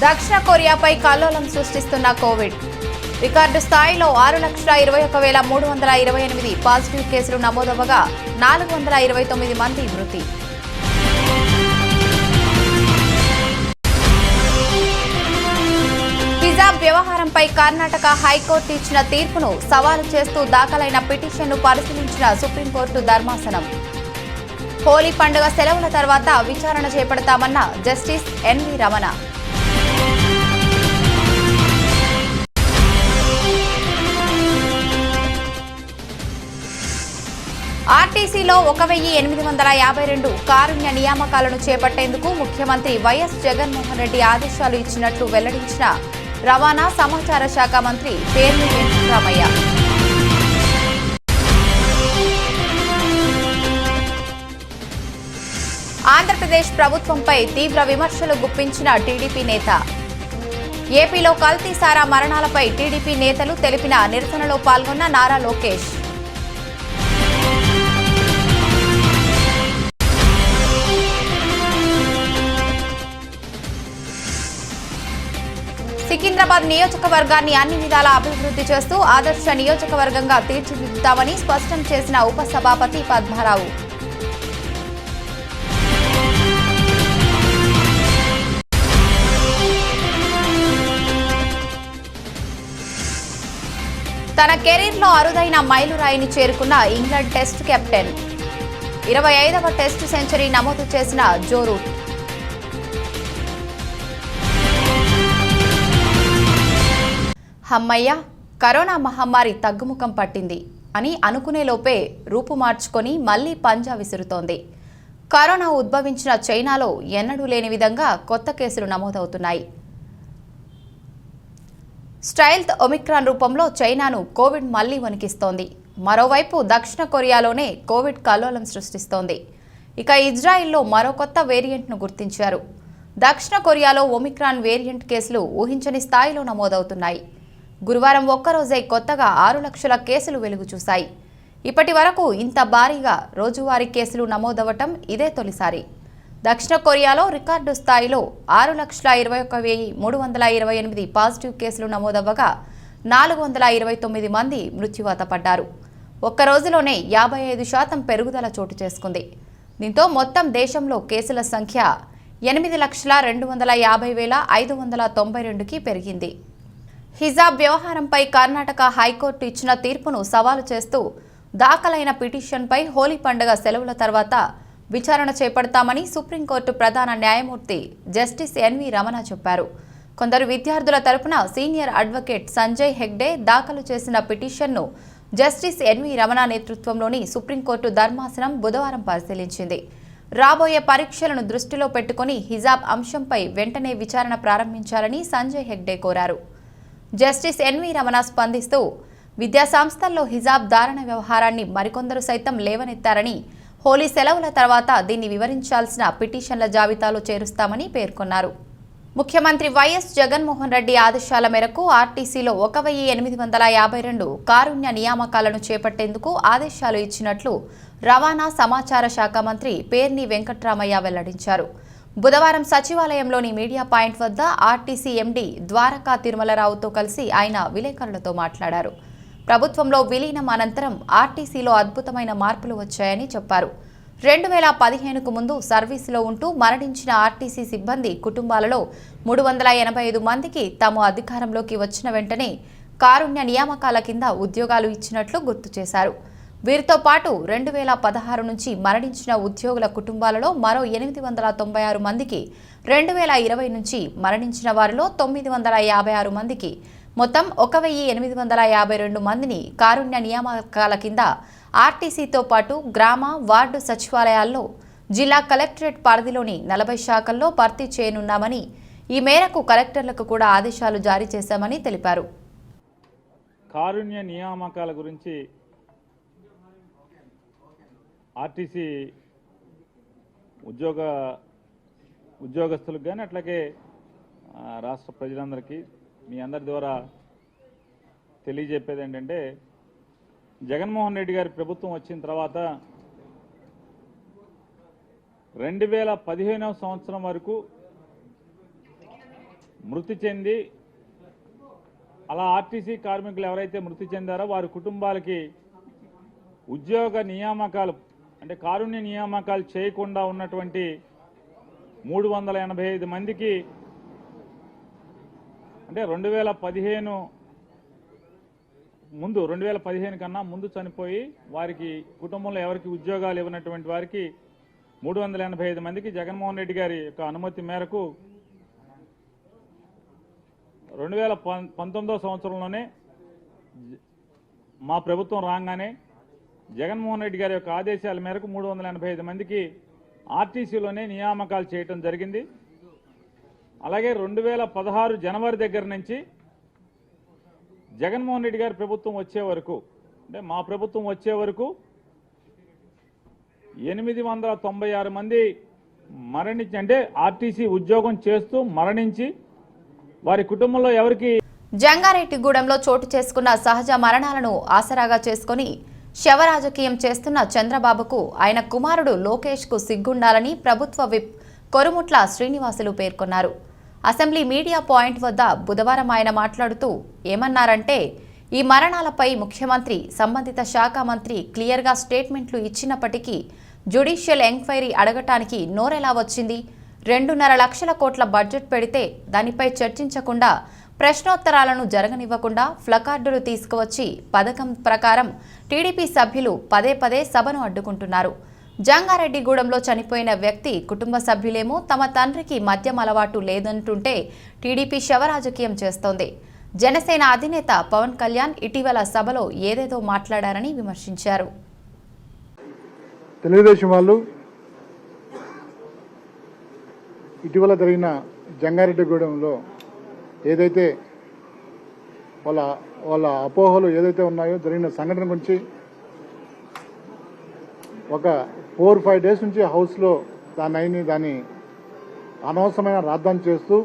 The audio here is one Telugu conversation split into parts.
దక్షిణ కొరియాపై కల్లోలం సృష్టిస్తున్న కోవిడ్ రికార్డు స్థాయిలో 6,21,328 పాజిటివ్ కేసులు నమోదవగా 429 మంది మృతి. హిజాబ్ వ్యవహారంపై కర్ణాటక హైకోర్టు ఇచ్చిన తీర్పును సవాలు చేస్తూ దాఖలైన పిటిషన్ను పరిశీలించిన సుప్రీంకోర్టు ధర్మాసనం. హోలీ పండుగ సెలవుల తర్వాత విచారణ చేపడతామన్న జస్టిస్ ఎన్వి రమణ. ఆర్టీసీలో 1,852 కారుణ్య నియామకాలను చేపట్టేందుకు ముఖ్యమంత్రి వైఎస్ జగన్మోహన్ రెడ్డి ఆదేశాలు ఇచ్చినట్లు వెల్లడించిన రవాణా సమాచార శాఖ మంత్రి పేర్ని వెంకట్రామయ్య. ఆంధ్రప్రదేశ్ ప్రభుత్వంపై తీవ్ర విమర్శలు గుప్పించిన టీడీపీ నేత. ఏపీలో కల్తీ సారా మరణాలపై టీడీపీ నేతలు తెలిపిన నిరసనలో పాల్గొన్న నారా లోకేష్. సికింద్రాబాద్ నియోజకవర్గాన్ని అన్ని విధాలా అభివృద్ధి చేస్తూ ఆదర్శ నియోజకవర్గంగా తీర్చిదిద్దుతామని స్పష్టం చేసిన ఉపసభాపతి పద్మారావు. తన కెరీర్లో అరుదైన మైలురాయిని చేరుకున్న ఇంగ్లాండ్ టెస్ట్ కెప్టెన్. 25వ టెస్ట్ సెంచరీ నమోదు చేసిన జో రూట్. హమ్మయ్య, కరోనా మహమ్మారి తగ్గుముఖం పట్టింది అని అనుకునేలోపే రూపు మార్చుకొని మళ్లీ పంజా విసురుతోంది. కరోనా ఉద్భవించిన చైనాలో ఎన్నడూ లేని విధంగా కొత్త కేసులు నమోదవుతున్నాయి. స్టైల్త్ ఒమిక్రాన్ రూపంలో చైనాను కోవిడ్ మళ్లీ వణికిస్తోంది. మరోవైపు దక్షిణ కొరియాలోనే కోవిడ్ కల్లోలం సృష్టిస్తోంది. ఇక ఇజ్రాయిల్లో మరో కొత్త వేరియంట్ను గుర్తించారు. దక్షిణ కొరియాలో ఒమిక్రాన్ వేరియంట్ కేసులు ఊహించని స్థాయిలో నమోదవుతున్నాయి. గురువారం ఒక్కరోజే కొత్తగా 6 లక్షల కేసులు వెలుగు చూశాయి. ఇప్పటి వరకు ఇంత భారీగా రోజువారీ కేసులు నమోదవటం ఇదే తొలిసారి. దక్షిణ కొరియాలో రికార్డు స్థాయిలో 6,21,328 పాజిటివ్ కేసులు నమోదవ్వగా 429 మంది మృత్యువాత పడ్డారు. ఒక్క రోజులోనే 55% పెరుగుదల చోటు చేసుకుంది. దీంతో మొత్తం దేశంలో కేసుల సంఖ్య 8,250,592కి పెరిగింది. హిజాబ్ వ్యవహారంపై కర్ణాటక హైకోర్టు ఇచ్చిన తీర్పును సవాలు చేస్తూ దాఖలైన పిటిషన్పై హోలీ పండుగ సెలవుల తర్వాత విచారణ చేపడతామని సుప్రీంకోర్టు ప్రధాన న్యాయమూర్తి జస్టిస్ ఎన్వి రమణ చెప్పారు. కొందరు విద్యార్థుల తరపున సీనియర్ అడ్వకేట్ సంజయ్ హెగ్డే దాఖలు చేసిన పిటిషన్ను జస్టిస్ ఎన్వి రమణ నేతృత్వంలోని సుప్రీంకోర్టు ధర్మాసనం బుధవారం పరిశీలించింది. రాబోయే పరీక్షలను దృష్టిలో పెట్టుకుని హిజాబ్ అంశంపై వెంటనే విచారణ ప్రారంభించాలని సంజయ్ హెగ్డే కోరారు. జస్టిస్ ఎన్వి రమణ స్పందిస్తూ విద్యాసంస్థల్లో హిజాబ్ ధారణ వ్యవహారాన్ని మరికొందరు సైతం లేవనెత్తారని, హోలీ సెలవుల తర్వాత దీన్ని వివరించాల్సిన పిటిషన్ల జాబితాలో చేరుస్తామని పేర్కొన్నారు. ముఖ్యమంత్రి వైఎస్ జగన్మోహన్ రెడ్డి ఆదేశాల మేరకు ఆర్టీసీలో 1,852 కారుణ్య నియామకాలను చేపట్టేందుకు ఆదేశాలు ఇచ్చినట్లు రవాణా సమాచార శాఖ మంత్రి పేర్ని వెంకట్రామయ్య వెల్లడించారు. బుధవారం సచివాలయంలోని మీడియా పాయింట్ వద్ద ఆర్టీసీ ఎండీ ద్వారకా తిరుమలరావుతో కలిసి ఆయన విలేకరులతో మాట్లాడారు. ప్రభుత్వంలో విలీనం అనంతరం ఆర్టీసీలో అద్భుతమైన మార్పులు వచ్చాయని చెప్పారు. 2015కు ముందు సర్వీసులో ఉంటూ మరణించిన ఆర్టీసీ సిబ్బంది కుటుంబాలలో 385 మందికి తాము అధికారంలోకి వచ్చిన వెంటనే కారుణ్య నియామకాల కింద ఉద్యోగాలు ఇచ్చినట్లు గుర్తు చేశారు. వీరితో పాటు 2016 నుంచి మరణించిన ఉద్యోగుల కుటుంబాలలో మరో 896 మందికి, 2020 నుంచి మరణించిన వారిలో 956 మందికి, మొత్తం 1,852 మందిని కారుణ్య నియామకాల కింద ఆర్టీసీతో పాటు గ్రామ, వార్డు సచివాలయాల్లో జిల్లా కలెక్టరేట్ పరిధిలోని 40 శాఖల్లో భర్తీ చేయనున్నామని, ఈ మేరకు కలెక్టర్లకు కూడా ఆదేశాలు జారీ చేశామని తెలిపారు. కారుణ్య నియామకాల గురించి ఆర్టీసీ ఉద్యోగస్తులకు కానీ అట్లాగే రాష్ట్ర ప్రజలందరికీ మీ అందరి ద్వారా తెలియజెప్పేది ఏంటంటే, జగన్మోహన్ రెడ్డి గారి ప్రభుత్వం వచ్చిన తర్వాత 2015వ సంవత్సరం వరకు మృతి చెంది అలా ఆర్టీసీ కార్మికులు ఎవరైతే మృతి చెందారో వారి కుటుంబాలకి ఉద్యోగ నియామకాలు అంటే కారుణ్య నియామకాలు చేయకుండా ఉన్నటువంటి 385 మందికి అంటే 2015 కన్నా ముందు చనిపోయి వారికి కుటుంబంలో ఎవరికి ఉద్యోగాలు ఇవ్వనటువంటి వారికి 385 మందికి జగన్మోహన్ రెడ్డి గారి యొక్క అనుమతి మేరకు 2019వ సంవత్సరంలోనే మా ప్రభుత్వం రాగానే జగన్మోహన్ రెడ్డి గారి యొక్క ఆదేశాల మేరకు 385 మందికి ఆర్టీసీలోనే నియామకాలు చేయటం జరిగింది. అలాగే 2016 జనవరి దగ్గర నుంచి జగన్మోహన్ రెడ్డి గారి ప్రభుత్వం వచ్చే వరకు అంటే మా ప్రభుత్వం వచ్చే వరకు 896 మంది మరణించి అంటే ఆర్టీసీ ఉద్యోగం చేస్తూ మరణించి వారి కుటుంబంలో ఎవరికి జంగారెడ్డిగూడెంలో చోటు చేసుకున్న సహజ మరణాలను ఆసరాగా చేసుకుని శవ రాజకీయం చేస్తున్న చంద్రబాబుకు ఆయన కుమారుడు లోకేష్కు సిగ్గుండాలని ప్రభుత్వ విప్ కొరుముట్ల శ్రీనివాసులు పేర్కొన్నారు. అసెంబ్లీ మీడియా పాయింట్ వద్ద బుధవారం ఆయన మాట్లాడుతూ ఏమన్నారంటే ఈ మరణాలపై ముఖ్యమంత్రి సంబంధిత శాఖ మంత్రి క్లియర్గా స్టేట్మెంట్లు ఇచ్చినప్పటికీ జ్యుడిషియల్ ఎంక్వైరీ అడగటానికి నోరెలా వచ్చింది? 2.5 లక్షల కోట్ల బడ్జెట్ పెడితే దానిపై చర్చించకుండా ప్రశ్నోత్తరాలను జరగనివ్వకుండా ప్లకార్డులు తీసుకువచ్చి పథకం ప్రకారం టీడీపీ సభ్యులు పదే పదే సభను అడ్డుకుంటున్నారు. జంగారెడ్డిగూడెంలో చనిపోయిన వ్యక్తి కుటుంబ సభ్యులేమో తమ తండ్రికి మద్యం అలవాటు లేదంటుంటే టీడీపీ శవరాజకీయం చేస్తోంది. జనసేన అధినేత పవన్ కళ్యాణ్ ఇటీవల సభలో ఏదేదో మాట్లాడారని విమర్శించారు. తెలుగుదేశం వాళ్ళు ఇటీవల జరిగిన జంగారెడ్డిగూడెంలో ఏదైతే వాళ్ళ అపోహలు ఏదైతే ఉన్నాయో జరిగిన సంఘటన గురించి ఒక 4-5 డేస్ నుంచి హౌస్లో దాన్ని అనవసరమైన రాద్ధాంతం చేస్తూ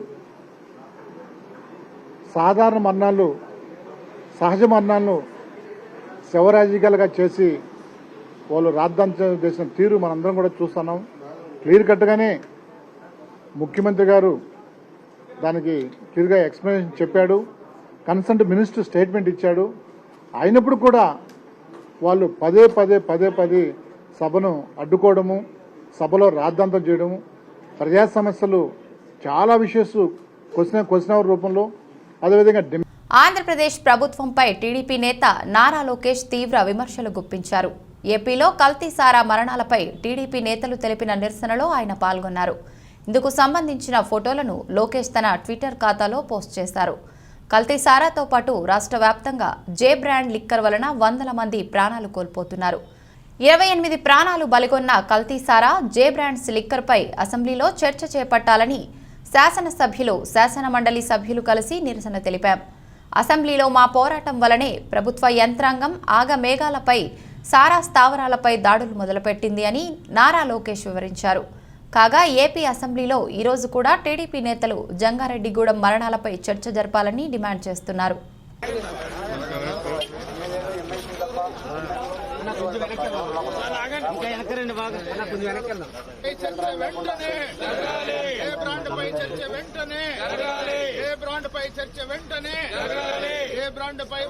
సాధారణ మరణాలు సహజ మరణాలను శవరాజకీయాలుగా చేసి వాళ్ళు రాద్ధాంతం చేసిన తీరు మనందరం కూడా చూస్తున్నాం. క్లియర్ కట్గానే ముఖ్యమంత్రి గారు దానికి క్లియర్గా ఎక్స్ప్లెనేషన్ చెప్పాడు. కన్సర్న్ మినిస్టర్ స్టేట్మెంట్ ఇచ్చాడు. అయినప్పుడు కూడా వాళ్ళు పదే పదే సభను అడ్డుకోవడము, సభలో రాద్ధాంతం చేయడము, ప్రజా సమస్యలు చాలా విషయస్ క్వశ్చన్ అవర్ రూపంలో అదేవిధంగా ఆంధ్రప్రదేశ్ ప్రభుత్వంపై టీడీపీ నేత నారా లోకేష్ తీవ్ర విమర్శలు గుప్పించారు. ఏపీలో కల్తీ సారా మరణాలపై టీడీపీ నేతలు తెలిపిన నిరసనలో ఆయన పాల్గొన్నారు. ఇందుకు సంబంధించిన ఫోటోలను లోకేష్ తన ట్విట్టర్ ఖాతాలో పోస్ట్ చేశారు. కల్తీ సారాతో పాటు రాష్ట్ర వ్యాప్తంగా జే బ్రాండ్ లిక్కర్ వలన 100 మంది ప్రాణాలు కోల్పోతున్నారు. 28 ప్రాణాలు బలిగొన్న కల్తీ సారా జే బ్రాండ్స్ లిక్కర్పై అసెంబ్లీలో చర్చ చేపట్టాలని శాసనసభ్యులు శాసన మండలి సభ్యులు కలిసి నిరసన తెలిపాం. అసెంబ్లీలో మా పోరాటం వలనే ప్రభుత్వ యంత్రాంగం ఆగమేఘాలపై సారా స్థావరాలపై దాడులు మొదలుపెట్టింది అని నారా లోకేష్ వివరించారు. కాగా ఏపీ అసెంబ్లీలో ఈరోజు కూడా టీడీపీ నేతలు జంగారెడ్డిగూడెం మరణాలపై చర్చ జరపాలని డిమాండ్ చేస్తున్నారు.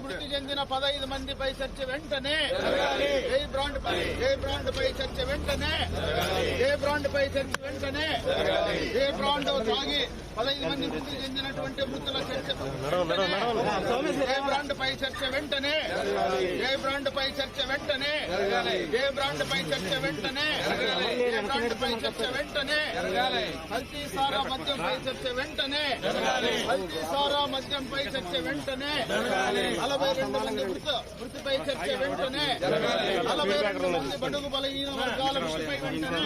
మృతి చెందిన 15 మందిపై చర్చ వెంటనే, ఏ బ్రాండ్ పై చర్చ వెంటనే, ఏ బ్రాండ్ పై చర్చ వెంటనే, ఏ బ్రాండ్ తాగి 15 మంది మృతి చెందినటువంటి మృతుల చర్చ, ఏ బ్రాండ్ పై చర్చ వెంటనే, ఏ బ్రాండ్ పై చర్చ వెంటనే, ఏ బ్రాండ్ పై చర్చ వెంటనే, ఏ బ్రాండ్ పై చర్చ వెంటనే, కల్తీ సారా మద్యంపై చర్చ వెంటనే, కల్తీ సారా మద్యంపై చర్చ వెంటనే, 42 మంది మృతిపై చర్చ వెంటనే, 42 మంది బడుగు బలహీన వర్గాల మృతిపై వెంటనే,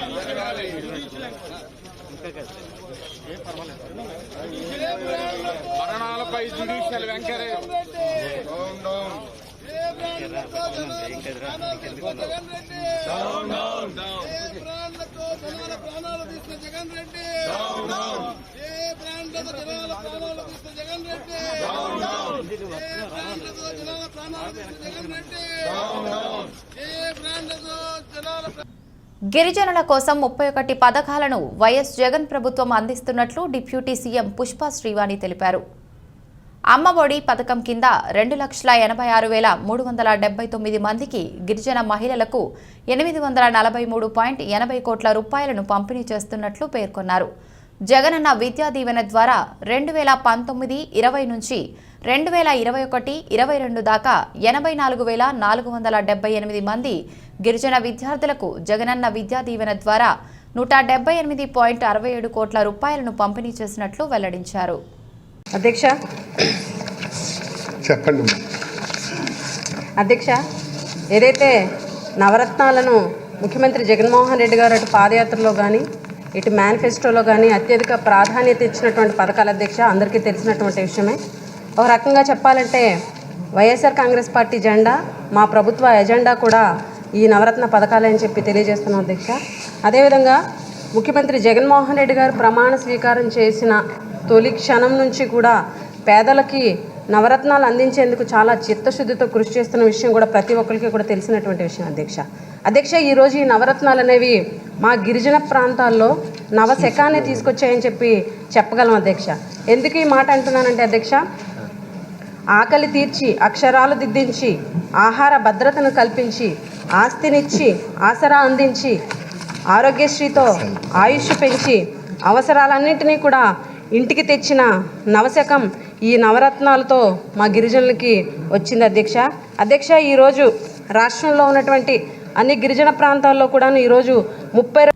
మరణాలపై జ్యుడిషియల్ ఎంక్వైరీ ప్రాణాలు తీసిన జగన్ రెడ్డి, ఏ బ్రాండ్లతో జనాల ప్రాణాలు తీసిన జగన్ రెడ్డి, ఏ బ్రాండ్లతో జనాల ప్రాణాలు తీసిన జగన్ రెడ్డి, ఏ బ్రాండ్లతో జనాల గిరిజనుల కోసం 31 పథకాలను వైఎస్ జగన్ ప్రభుత్వం అందిస్తున్నట్లు డిప్యూటీ సీఎం పుష్ప శ్రీవాణి తెలిపారు. అమ్మఒడి పథకం కింద 2,86,379 మందికి గిరిజన మహిళలకు 843.80 కోట్ల రూపాయలను పంపిణీ చేస్తున్నట్లు పేర్కొన్నారు. జగనన్న విద్యా దీవెన ద్వారా 2019-20 నుంచి 2021-22 దాకా 84,478 మంది గిరిజన విద్యార్థులకు జగనన్న విద్యా దీవెన ద్వారా 178.67 కోట్ల రూపాయలను పంపిణీ చేసినట్లు వెల్లడించారు. అధ్యక్ష చెప్పండి. అధ్యక్ష, ఏదైతే నవరత్నాలను ముఖ్యమంత్రి జగన్మోహన్ రెడ్డి గారు అటు పాదయాత్రలో కానీ ఇటు మేనిఫెస్టోలో కానీ అత్యధిక ప్రాధాన్యత ఇచ్చినటువంటి పథకాల అధ్యక్ష అందరికీ తెలిసినటువంటి విషయమే. ఒక రకంగా చెప్పాలంటే వైఎస్ఆర్ కాంగ్రెస్ పార్టీ జెండా, మా ప్రభుత్వ ఎజెండా కూడా ఈ నవరత్న పథకాలని చెప్పి తెలియజేస్తున్నాం అధ్యక్ష. అదేవిధంగా ముఖ్యమంత్రి జగన్మోహన్ రెడ్డి గారు ప్రమాణ స్వీకారం చేసిన తొలి క్షణం నుంచి కూడా పేదలకి నవరత్నాలు అందించేందుకు చాలా చిత్తశుద్ధితో కృషి చేస్తున్న విషయం కూడా ప్రతి ఒక్కరికి కూడా తెలిసినటువంటి విషయం అధ్యక్ష. ఈరోజు ఈ నవరత్నాలు అనేవి మా గిరిజన ప్రాంతాల్లో నవశకాన్ని తీసుకొచ్చాయని చెప్పి చెప్పగలం అధ్యక్ష. ఎందుకు ఈ మాట అంటున్నానంటే అధ్యక్ష, ఆకలి తీర్చి అక్షరాలు దిద్దించి ఆహార భద్రతను కల్పించి ఆస్తినిచ్చి ఆసరా అందించి ఆరోగ్యశ్రీతో ఆయుష్ పెంచి అవసరాలన్నింటినీ కూడా ఇంటికి తెచ్చిన నవశకం ఈ నవరత్నాలతో మా గిరిజనులకి వచ్చింది అధ్యక్ష. ఈరోజు రాష్ట్రంలో ఉన్నటువంటి అన్ని గిరిజన ప్రాంతాల్లో కూడా ఈరోజు 30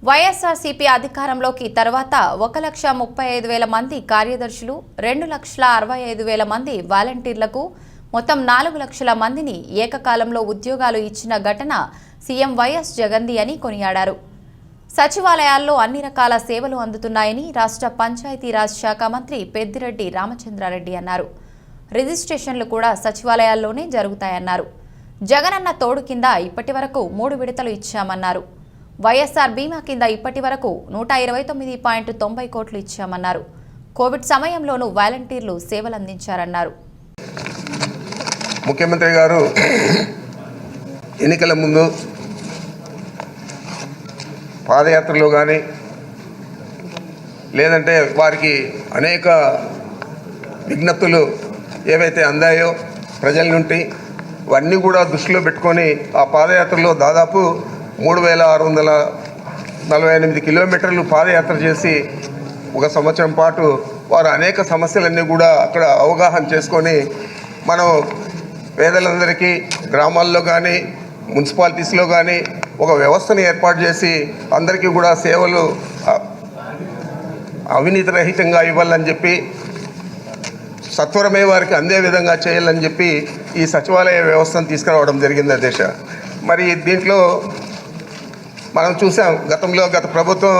వైఎస్ఆర్సీపీ అధికారంలోకి తర్వాత 1,35,000 మంది కార్యదర్శులు, 2,65,000 మంది వాలంటీర్లకు మొత్తం 4 లక్షల మందిని ఏకకాలంలో ఉద్యోగాలు ఇచ్చిన ఘటన సీఎం వైఎస్ జగన్ది అని కొనియాడారు. సచివాలయాల్లో అన్ని రకాల సేవలు అందుతున్నాయని రాష్ట్ర పంచాయతీరాజ్ శాఖ మంత్రి పెద్దిరెడ్డి రామచంద్రారెడ్డి అన్నారు. రిజిస్ట్రేషన్లు కూడా సచివాలయాల్లోనే జరుగుతాయన్నారు. జగనన్న తోడు కింద ఇప్పటి వరకు 3 విడతలు ఇచ్చామన్నారు. వైఎస్ఆర్ బీమా కింద ఇప్పటి వరకు 129.90 కోట్లు ఇచ్చామన్నారు. కోవిడ్ సమయంలోనూ వాలంటీర్లు సేవలందించారన్నారు. ముఖ్యమంత్రి గారు ఎన్నికల ముందు పాదయాత్రలో కానీ లేదంటే వారికి అనేక విజ్ఞప్తులు ఏవైతే అందాయో ప్రజల నుండి అవన్నీ కూడా దృష్టిలో పెట్టుకొని ఆ పాదయాత్రలో దాదాపు 3,648 కిలోమీటర్లు పాదయాత్ర చేసి ఒక సంవత్సరం పాటు వారు అనేక సమస్యలన్నీ కూడా అక్కడ అవగాహన చేసుకొని మనం పేదలందరికీ గ్రామాల్లో కానీ మున్సిపాలిటీస్లో కానీ ఒక వ్యవస్థను ఏర్పాటు చేసి అందరికీ కూడా సేవలు అవినీతి రహితంగా ఇవ్వాలని చెప్పి సత్వరమే వారికి అందే విధంగా చేయాలని చెప్పి ఈ సచివాలయ వ్యవస్థను తీసుకురావడం జరిగింది అధ్యక్ష. మరి దీంట్లో మనం చూసాం గత ప్రభుత్వం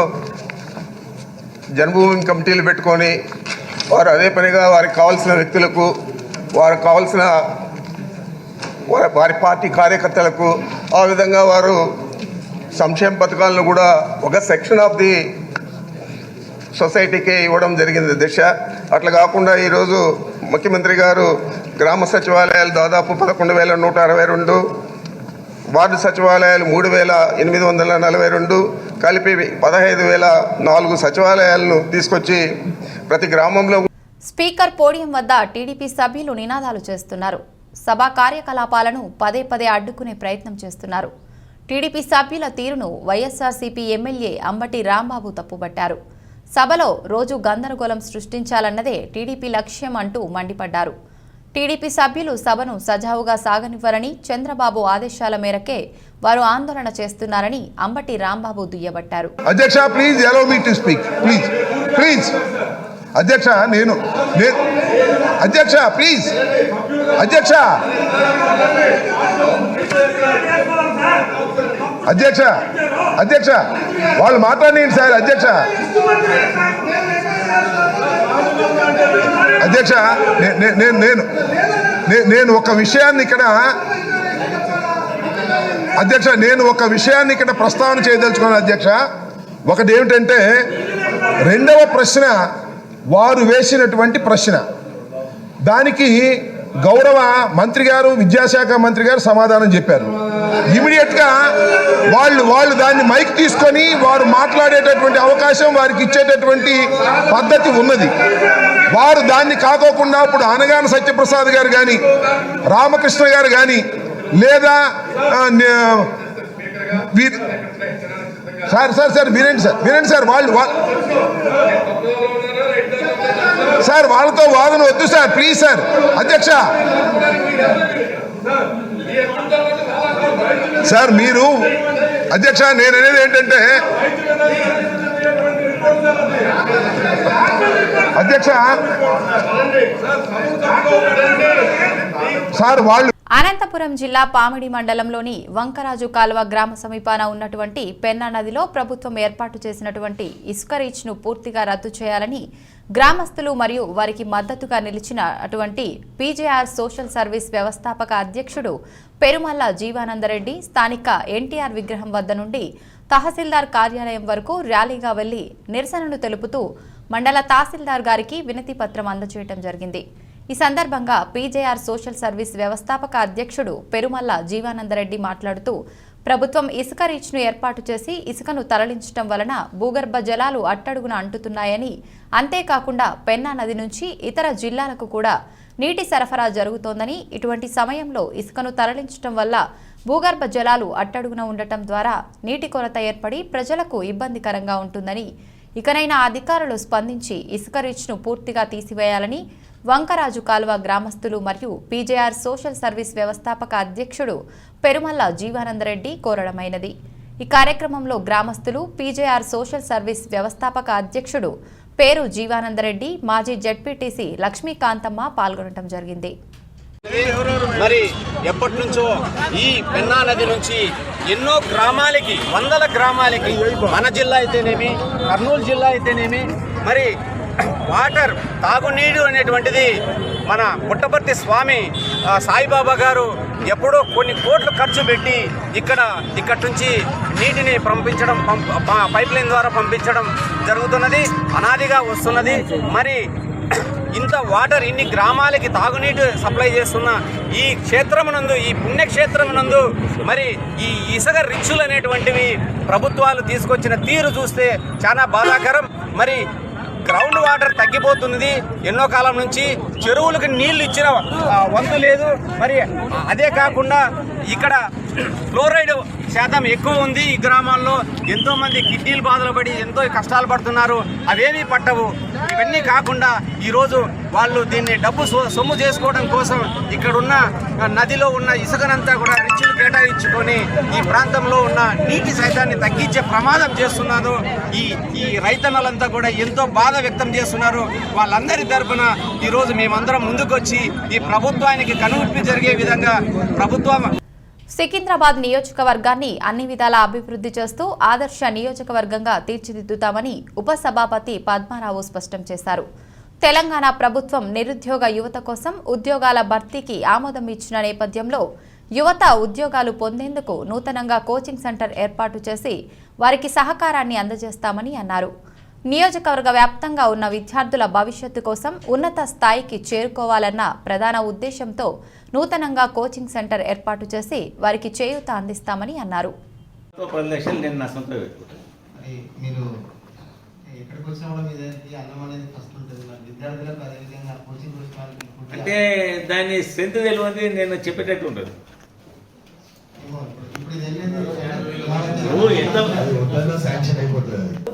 జన్మభూమి కమిటీలు పెట్టుకొని వారు అదే పనిగా వారికి కావాల్సిన వ్యక్తులకు వారికి కావాల్సిన వారి పార్టీ కార్యకర్తలకు ఆ విధంగా వారు సంక్షేమ పథకాలను కూడా ఒక సెక్షన్ ఆఫ్ ది సొసైటీకి ఇవ్వడం జరిగింది అధ్యక్ష. అట్లా కాకుండా ఈరోజు ముఖ్యమంత్రి గారు గ్రామ సచివాలయాలు దాదాపు 11,162, వార్డు సచివాలయాలు 3,842 కలిపి 15,004 సచివాలయాలను తీసుకొచ్చి ప్రతి గ్రామంలో. స్పీకర్ పోడియం వద్ద టీడీపీ సభ్యులు నినాదాలు చేస్తున్నారు. సభా కార్యకలాపాలను పదే అడ్డుకునే ప్రయత్నం చేస్తున్నారు. టీడీపీ సభ్యుల తీరును వైఎస్ఆర్సీపీ ఎమ్మెల్యే అంబటి రాంబాబు తప్పుబట్టారు. సభలో రోజు గందరగోళం సృష్టించాలన్నదే టీడీపీ లక్ష్యం అంటూ మండిపడ్డారు. టీడీపీ సభ్యులు సభను సజావుగా సాగనివ్వరని, చంద్రబాబు ఆదేశాల మేరకే వారు ఆందోళన చేస్తున్నారని అంబటి రాంబాబు దుయ్యబట్టారు. అధ్యక్ష, please allow me to speak. Please అధ్యక్ష, నేను అధ్యక్ష ప్లీజ్ అధ్యక్ష అధ్యక్ష అధ్యక్ష వాళ్ళు మాట్లాడండి సార్. అధ్యక్ష నేను ఒక విషయాన్ని ఇక్కడ ప్రస్తావన చేయదలుచుకున్నాను అధ్యక్ష. ఒకటి ఏమిటంటే, రెండవ ప్రశ్న వారు వేసినటువంటి ప్రశ్న, దానికి గౌరవ మంత్రి గారు, విద్యాశాఖ మంత్రి గారు సమాధానం చెప్పారు. ఇమీడియట్గా వాళ్ళు దాన్ని మైక్ తీసుకొని వారు మాట్లాడేటటువంటి అవకాశం వారికి ఇచ్చేటటువంటి పద్ధతి ఉన్నది. వారు దాన్ని కాకోకుండా ఇప్పుడు అనగాన సత్యప్రసాద్ గారు కానీ రామకృష్ణ గారు కానీ లేదా సార్ వినండి సార్ వాళ్ళతో వాదన వద్దు సార్, ప్లీజ్ సార్. అధ్యక్ష సార్ మీరు అధ్యక్ష నేను అనేది ఏంటంటే అధ్యక్ష సార్ వాళ్ళు అనంతపురం జిల్లా పామిడి మండలంలోని వంకరాజు కాలువ గ్రామ సమీపాన ఉన్నటువంటి పెన్నా నదిలో ప్రభుత్వం ఏర్పాటు చేసినటువంటి ఇసుక రీచ్ను పూర్తిగా రద్దు చేయాలని గ్రామస్తులు మరియు వారికి మద్దతుగా నిలిచిన అటువంటి పీజేఆర్ సోషల్ సర్వీస్ వ్యవస్థాపక అధ్యక్షుడు పెరుమల్ల జీవానందరెడ్డి స్థానిక ఎన్టీఆర్ విగ్రహం వద్ద నుండి తహసీల్దార్ కార్యాలయం వరకు ర్యాలీగా వెళ్లి నిరసనను తెలుపుతూ మండల తహసీల్దార్ గారికి వినతి పత్రం అందజేయడం జరిగింది. ఈ సందర్భంగా పీజేఆర్ సోషల్ సర్వీస్ వ్యవస్థాపక అధ్యక్షుడు పెరుమల్ల జీవానందరెడ్డి మాట్లాడుతూ ప్రభుత్వం ఇసుక రీచ్ను ఏర్పాటు చేసి ఇసుకను తరలించడం వలన భూగర్భ జలాలు అట్టడుగున అంటుతున్నాయని, అంతేకాకుండా పెన్నా నది నుంచి ఇతర జిల్లాలకు కూడా నీటి సరఫరా జరుగుతోందని, ఇటువంటి సమయంలో ఇసుకను తరలించడం వల్ల భూగర్భ జలాలు అట్టడుగున ఉండటం ద్వారా నీటి కొరత ఏర్పడి ప్రజలకు ఇబ్బందికరంగా ఉంటుందని, ఇకనైనా అధికారులు స్పందించి ఇసుక రీచ్ను పూర్తిగా తీసివేయాలని వంకరాజు కాలువ గ్రామస్తులు మరియు పీజేఆర్ సోషల్ సర్వీస్ వ్యవస్థాపక అధ్యక్షుడు పెరుమల్ల జీవానందరెడ్డి కోరడమైనది. ఈ కార్యక్రమంలో గ్రామస్తులు, పీజేఆర్ సోషల్ సర్వీస్ వ్యవస్థాపక అధ్యక్షుడు పేరు జీవానందరెడ్డి, మాజీ జెడ్పీటీసీ లక్ష్మీకాంతమ్మ పాల్గొనడం జరిగింది. మరి ఎప్పటి నుంచో ఈ పెన్నా నది నుంచి ఎన్నో గ్రామాలకి, వందల గ్రామాలకి, మన జిల్లా అయితేనేమి, కర్నూలు జిల్లా అయితేనేమి, మరి వాటర్ తాగునీరు అనేటువంటిది మన పుట్టపర్తి స్వామి సాయిబాబా గారు ఎప్పుడో కొన్ని కోట్లు ఖర్చు పెట్టి ఇక్కడ నుంచి నీటిని పంపించడం, పైప్ లైన్ ద్వారా పంపించడం జరుగుతున్నది, అనాదిగా వస్తున్నది. మరి ఇంత వాటర్ ఇన్ని గ్రామాలకి తాగునీటి సప్లై చేస్తున్న ఈ క్షేత్రమునందు, ఈ పుణ్యక్షేత్రమునందు మరి ఈ ఇసుక రిచ్చులు అనేటువంటివి ప్రభుత్వాలు తీసుకొచ్చిన తీరు చూస్తే చాలా బాధాకరం. మరి గ్రౌండ్ వాటర్ తగ్గిపోతున్నది ఎన్నో కాలం నుంచి, చెరువులకు నీళ్లు ఇచ్చిన వంతు లేదు. మరి అదే కాకుండా ఇక్కడ ఫ్లోరైడ్ శాతం ఎక్కువ ఉంది. ఈ గ్రామాల్లో ఎంతో మంది కిడ్నీలు బాధలు పడి ఎంతో కష్టాలు పడుతున్నారు, అవేమీ పట్టవు. ఇవన్నీ కాకుండా ఈరోజు వాళ్ళు దీన్ని డబ్బు సొమ్ము చేసుకోవడం కోసం ఇక్కడున్న నదిలో ఉన్న ఇసుకనంతా కూడా రిచ్చులు కేటాయించుకొని ఈ ప్రాంతంలో ఉన్న నీటి సైతాన్ని తగ్గించే ప్రమాదం చేస్తున్నారు. ఈ రైతన్నలంతా కూడా ఎంతో బాధ వ్యక్తం చేస్తున్నారు. వాళ్ళందరి తరఫున ఈరోజు మేమందరం ముందుకొచ్చి ఈ ప్రభుత్వానికి కనువిప్పి జరిగే విధంగా ప్రభుత్వం సికింద్రాబాద్ నియోజకవర్గాన్ని అన్ని విధాలా అభివృద్ధి చేస్తూ ఆదర్శ నియోజకవర్గంగా తీర్చిదిద్దుతామని ఉపసభాపతి పద్మారావు స్పష్టం చేశారు. తెలంగాణ ప్రభుత్వం నిరుద్యోగ యువత కోసం ఉద్యోగాల భర్తీకి ఆమోదం ఇచ్చిన నేపథ్యంలో యువత ఉద్యోగాలు పొందేందుకు నూతనంగా కోచింగ్ సెంటర్ ఏర్పాటు చేసి వారికి సహకారాన్ని అందజేస్తామని అన్నారు. నియోజకవర్గ వ్యాప్తంగా ఉన్న విద్యార్థుల భవిష్యత్తు కోసం ఉన్నత స్థాయికి చేరుకోవాలన్న ప్రధాన ఉద్దేశంతో నూతనంగా కోచింగ్ సెంటర్ ఏర్పాటు చేసి వారికి చేయూత అందిస్తామని అన్నారు. అంటే దాని స్ట్రెంత్ తెలియదు, నేను చెప్పేటట్టు ఉండదు.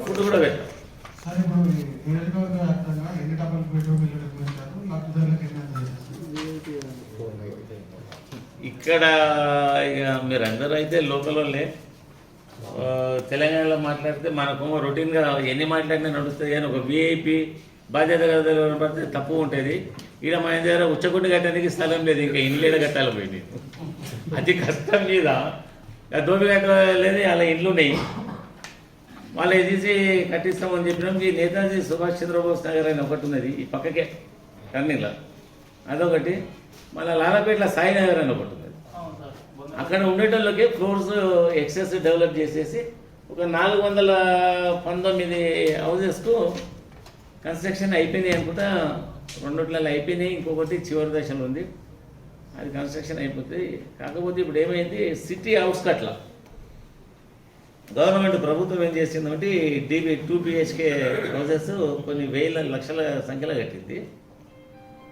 ఫుడ్ కూడా పెట్టాం. ఇక్కడ ఇక మీరందరూ అయితే లోకల్ వాళ్ళే. తెలంగాణలో మాట్లాడితే మనకు రొటీన్గా ఎన్ని మాట్లాడినా నడుస్తుంది, కానీ ఒక విఐపి బాధ్యత కనబడితే తప్పు ఉంటుంది. ఈడ మన దగ్గర ఉచ్చగుండి కట్టడానికి స్థలం లేదు, ఇంకా ఇండ్లు కట్టాలి పోయింది. అతి కష్టం మీద దోమి కట్టలేదు, అలా ఇండ్లు ఉన్నాయి. వాళ్ళు తీసి కట్టిస్తామని చెప్పినాం. ఈ నేతాజీ సుభాష్ చంద్రబోస్ నగర్ అని ఒకటి ఉన్నది ఈ పక్కకే టర్నింగ్లో, అదొకటి. మళ్ళీ లాలాపేటలో సాయి నగర్ అని ఒకటి ఉన్నది. అక్కడ ఉండేటోళ్ళకి ఫ్లోర్స్ ఎక్సెస్ డెవలప్ చేసేసి ఒక 419 హౌజెస్కు కన్స్ట్రక్షన్ అయిపోయినాయి అనుకుంటా. 2 అయిపోయినాయి, ఇంకొకటి చివరి దశలో ఉంది. అది కన్స్ట్రక్షన్ అయిపోతుంది. కాకపోతే ఇప్పుడు ఏమైంది, సిటీ అవుట్స్కట్ల గవర్నమెంట్ ప్రభుత్వం ఏం చేసిందంటే DB 2 BHK హౌసెస్ కొన్ని వేల లక్షల సంఖ్యలో కట్టింది.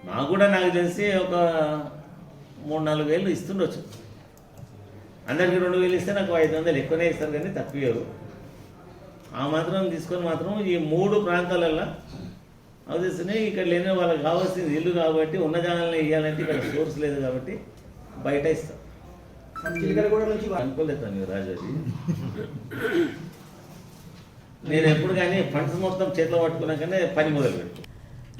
నాకు తెలిసి ఒక 3-4 వేలు ఇస్తుండొచ్చు. అందరికీ 2 వేలు ఇస్తే నాకు 500 ఎక్కువనే ఇస్తారు, కానీ తక్కువ. ఆ మాత్రం తీసుకొని మాత్రం ఈ 3 ప్రాంతాలలో హౌసెస్ని ఇక్కడ లేని వాళ్ళకి కావాల్సింది ఇల్లు కాబట్టి ఉన్న జనాలను ఇవ్వాలంటే ఇక్కడ సోర్స్ లేదు కాబట్టి బయట ఇస్తాం. అనుకోలేదు మీరు రాజాజీ, నేను ఎప్పుడు కానీ ఫండ్స్ మొత్తం చేతిలో పట్టుకున్నాకనే పని మొదలుపెట్టు.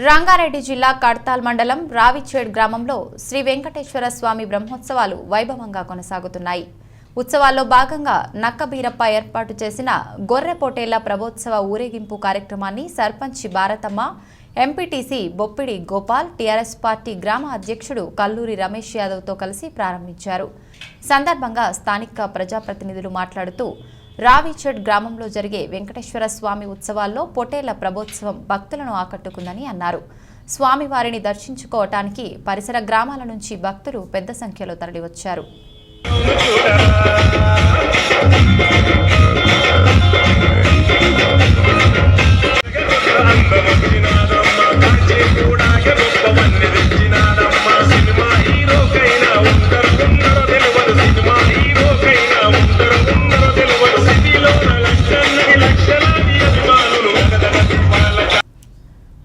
రంగారెడ్డి జిల్లా కడ్తాల్ మండలం రావిచేడ్ గ్రామంలో శ్రీ వెంకటేశ్వర స్వామి బ్రహ్మోత్సవాలు వైభవంగా కొనసాగుతున్నాయి. ఉత్సవాల్లో భాగంగా నక్కబీరప్ప ఏర్పాటు చేసిన గొర్రె పొటేళ్ల ప్రభోత్సవ ఊరేగింపు కార్యక్రమాన్ని sarpanch Bharatamma, MPTC Boppidi Gopal, TRS party గ్రామ అధ్యక్షుడు కల్లూరి రమేష్ యాదవ్తో కలిసి ప్రారంభించారు. సందర్భంగా స్థానిక ప్రజాప్రతినిధులు మాట్లాడుతూ రావిచెడ్ గ్రామంలో జరిగే వెంకటేశ్వర స్వామి ఉత్సవాల్లో పొటేళ్ల ప్రభోత్సవం భక్తులను ఆకట్టుకుందని అన్నారు. స్వామివారిని దర్శించుకోవటానికి పరిసర గ్రామాల నుంచి భక్తులు పెద్ద సంఖ్యలో తరలివచ్చారు.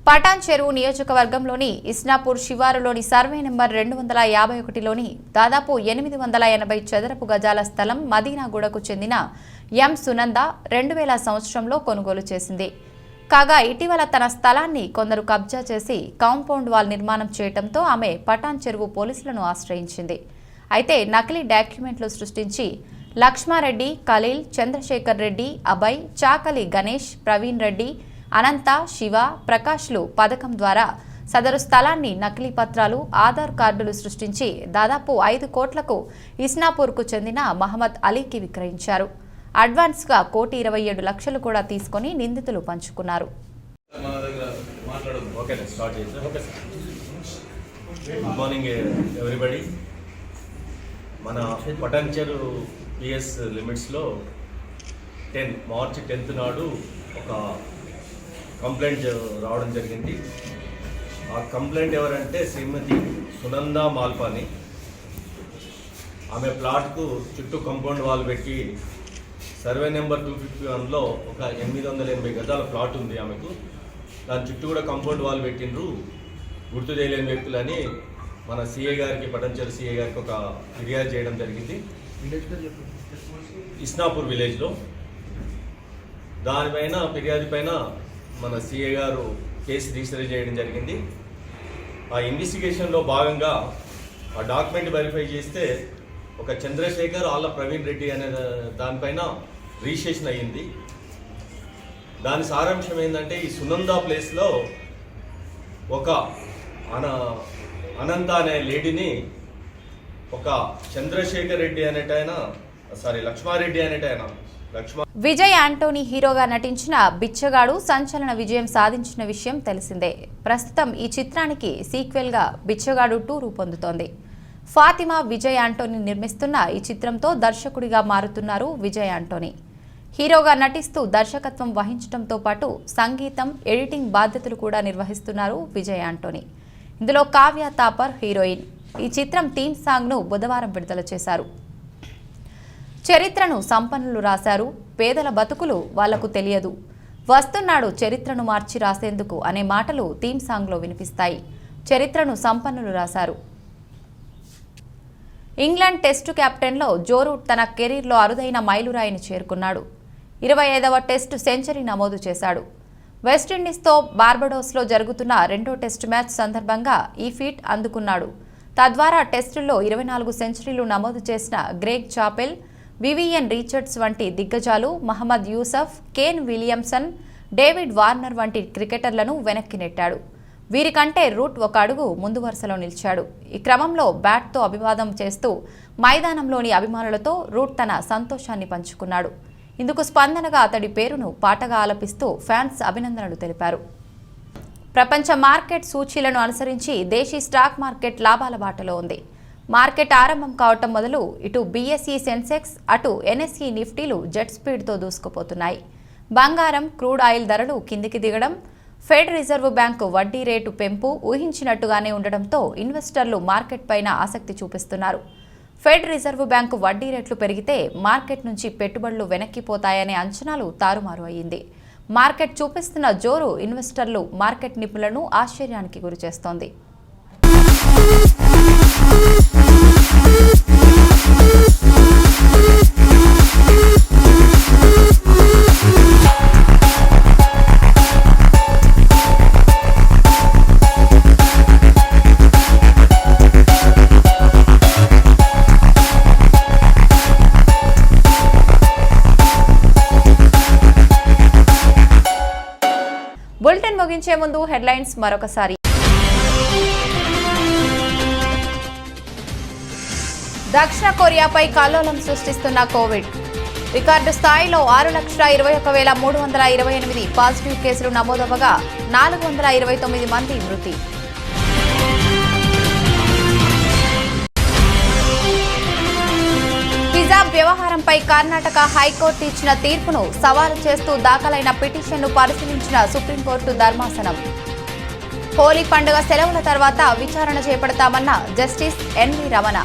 పటాన్ చెరువు నియోజకవర్గంలోని ఇస్నాపూర్ శివారులోని సర్వే నెంబర్ 251లోని దాదాపు 880 చదరపు గజాల స్థలం మదీనాగూడకు చెందిన ఎం సునంద 2000 సంవత్సరంలో కొనుగోలు చేసింది. కాగా ఇటీవల తన స్థలాన్ని కొందరు కబ్జా చేసి కాంపౌండ్ వాల్ నిర్మాణం చేయడంతో ఆమె పటాన్ చెరువు పోలీసులను ఆశ్రయించింది. అయితే నకిలీ డాక్యుమెంట్లు సృష్టించి లక్ష్మారెడ్డి, ఖలీల్, చంద్రశేఖర్ రెడ్డి, అభయ్, చాకలి గణేష్, ప్రవీణ్ రెడ్డి, అనంత, శివ, ప్రకాష్లు పథకం ద్వారా సదరు స్థలాన్ని నకిలీ పత్రాలు, ఆధార్ కార్డులు సృష్టించి దాదాపు 5 కోట్లకు ఇస్నాపూర్కు చెందిన మహమ్మద్ అలీకి విక్రయించారు. అడ్వాన్స్గా 1,27,00,000 కూడా తీసుకొని నిందితులు పంచుకున్నారు. Good morning everybody. మన పటాన్ చెరువు పిఎస్ లిమిట్స్లో మార్చి 10th నాడు ఒక కంప్లైంట్ రావడం జరిగింది. ఆ కంప్లైంట్ ఎవరంటే శ్రీమతి సునంద మాల్పాని. ఆమె ప్లాట్కు చుట్టూ కాంపౌండ్ వాల్ పెట్టి సర్వే నెంబర్ 251లో ఒక 880 గజాల ప్లాట్ ఉంది ఆమెకు. దాని చుట్టూ కూడా కాంపౌండ్ వాల్ పెట్టిండ్రు గుర్తు చేయలేని వ్యక్తులని మన సిఏ గారికి, పటంచెరు సిఏ గారికి ఒక ఫిర్యాదు చేయడం జరిగింది ఇస్నాపూర్ విలేజ్లో. దానిపైన ఫిర్యాదు పైన మన సిఏ గారు కేసు రిజిస్టర్ చేయడం జరిగింది. ఆ ఇన్వెస్టిగేషన్లో భాగంగా ఆ డాక్యుమెంట్ వెరిఫై చేస్తే ఒక చంద్రశేఖర్ ఆళ్ళ ప్రవీణ్ రెడ్డి అనే దానిపైన రిజిస్ట్రేషన్ అయ్యింది. దాని సారాంశం ఏంటంటే ఈ సునంద ప్లేస్లో ఒక అనంత అనే లేడీని ఒక చంద్రశేఖర్ రెడ్డి అనేటైనా లక్ష్మారెడ్డి అనేటైనా విజయ్ యాంటోనీ హీరోగా నటించిన బిచ్చగాడు సంచలన విజయం సాధించిన విషయం తెలిసిందే. ప్రస్తుతం ఈ చిత్రానికి సీక్వెల్గా బిచ్చగాడు 2 రూపొందుతోంది. ఫాతిమా విజయ్ యాంటోనీ నిర్మిస్తున్న ఈ చిత్రంతో దర్శకుడిగా మారుతున్నారు విజయ్ యాంటోనీ. హీరోగా నటిస్తూ దర్శకత్వం వహించడంతో పాటు సంగీతం, ఎడిటింగ్ బాధ్యతలు కూడా నిర్వహిస్తున్నారు విజయ్ యాంటోనీ. ఇందులో కావ్య తాపర్ హీరోయిన్. ఈ చిత్రం థీమ్ సాంగ్ను బుధవారం విడుదల చేశారు. చరిత్రను సంపన్నులు రాశారు, పేదల బతుకులు వాళ్లకు తెలియదు, వస్తున్నాడు చరిత్రను మార్చి రాసేందుకు అనే మాటలు థీమ్ సాంగ్లో వినిపిస్తాయి. చరిత్రను సంపన్నులు రాశారు. ఇంగ్లాండ్ టెస్టు కెప్టెన్లో జో రూట్ తన కెరీర్లో అరుదైన మైలురాయిని చేరుకున్నాడు. 25వ టెస్టు సెంచరీ నమోదు చేశాడు. వెస్టిండీస్తో బార్బడోస్లో జరుగుతున్న 2వ టెస్టు మ్యాచ్ సందర్భంగా ఈ ఫీట్ అందుకున్నాడు. తద్వారా టెస్టుల్లో 24 సెంచరీలు నమోదు చేసిన గ్రేగ్ చాపెల్, వివియన్ రిచర్డ్స్ వంటి దిగ్గజాలు, Mohammad Yousuf, Kane Williamson, David Warner వంటి క్రికెటర్లను వెనక్కి నెట్టాడు. వీరికంటే రూట్ ఒక అడుగు ముందు వరుసలో నిలిచాడు. ఈ క్రమంలో బ్యాట్తో అభివాదం చేస్తూ మైదానంలోని అభిమానులతో రూట్ తన సంతోషాన్ని పంచుకున్నాడు. ఇందుకు స్పందనగా అతడి పేరును పాటగా ఆలపిస్తూ ఫ్యాన్స్ అభినందనలు తెలిపారు. ప్రపంచ మార్కెట్ సూచీలను అనుసరించి దేశీ స్టాక్ మార్కెట్ లాభాల బాటలో ఉంది. మార్కెట్ ఆరంభం కావటం మొదలు ఇటు బీఎస్ఈ సెన్సెక్స్ అటు ఎన్ఎస్ఈ నిఫ్టీలు జెట్ స్పీడ్తో దూసుకుపోతున్నాయి. బంగారం, క్రూడ్ ఆయిల్ ధరలు కిందికి దిగడం, ఫెడ్ రిజర్వ్ బ్యాంకు వడ్డీ రేటు పెంపు ఊహించినట్టుగానే ఉండడంతో ఇన్వెస్టర్లు మార్కెట్ పైన ఆసక్తి చూపిస్తున్నారు. ఫెడ్ రిజర్వ్ బ్యాంకు వడ్డీ రేట్లు పెరిగితే మార్కెట్ నుంచి పెట్టుబడులు వెనక్కిపోతాయనే అంచనాలు తారుమారు అయ్యింది. మార్కెట్ చూపిస్తున్న జోరు ఇన్వెస్టర్లు, మార్కెట్ నిపుణులను ఆశ్చర్యానికి గురిచేస్తోంది. బులెటిన్ ముగించే ముందు హెడ్లైన్స్ మరొకసారి. దక్షిణ కొరియాపై కల్లోలం సృష్టిస్తున్న కోవిడ్. రికార్డు స్థాయిలో 6,21,328 పాజిటివ్ కేసులు నమోదవగా 429 మంది మృతి. హిజాబ్ వ్యవహారంపై కర్ణాటక హైకోర్టు ఇచ్చిన తీర్పును సవాలు చేస్తూ దాఖలైన పిటిషన్ను పరిశీలించిన సుప్రీంకోర్టు ధర్మాసనం. హోలీ పండుగ సెలవుల తర్వాత విచారణ చేపడతామన్న జస్టిస్ ఎన్వి రమణ.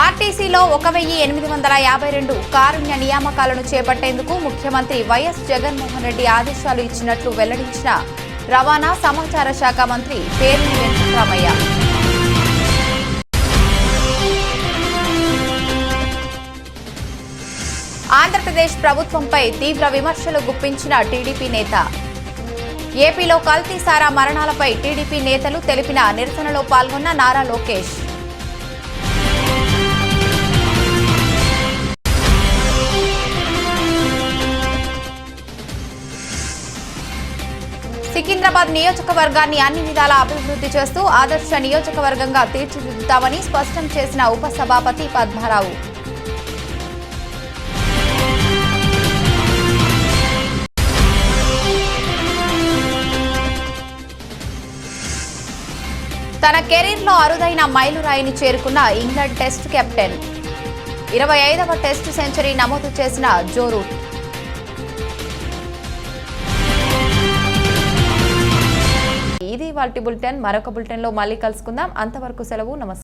ఆర్టీసీలో 1,852 కారుణ్య నియామకాలను చేపట్టేందుకు ముఖ్యమంత్రి వైఎస్ జగన్మోహన్ రెడ్డి ఆదేశాలు ఇచ్చినట్లు వెల్లడించిన రవాణా సమాచార శాఖ మంత్రి పేర్ని వెంకటరామయ్య. ఆంధ్రప్రదేశ్ ప్రభుత్వంపై తీవ్ర విమర్శలు గుప్పించిన టీడీపీ నేత. ఏపీలో కల్తీ సారా మరణాలపై టీడీపీ నేతలు తెలిపిన నిరసనలో పాల్గొన్న నారా లోకేష్. సికింద్రాబాద్ నియోజకవర్గాన్ని అన్ని విధాలా అభివృద్ధి చేస్తూ ఆదర్శ నియోజకవర్గంగా తీర్చిదిద్దుతామని స్పష్టం చేసిన ఉపసభాపతి పద్మారావు. తన కెరీర్లో అరుదైన మైలురాయిని చేరుకున్న ఇంగ్లాండ్ టెస్ట్ కెప్టెన్. 25వ టెస్ట్ సెంచరీ నమోదు చేసిన జో రూట్. ఇది వాల్టి బులెటిన్. మరొక బులెటిన్లో మళ్ళీ కలుసుకుందాం. అంతవరకు సెలవు. నమస్కారం.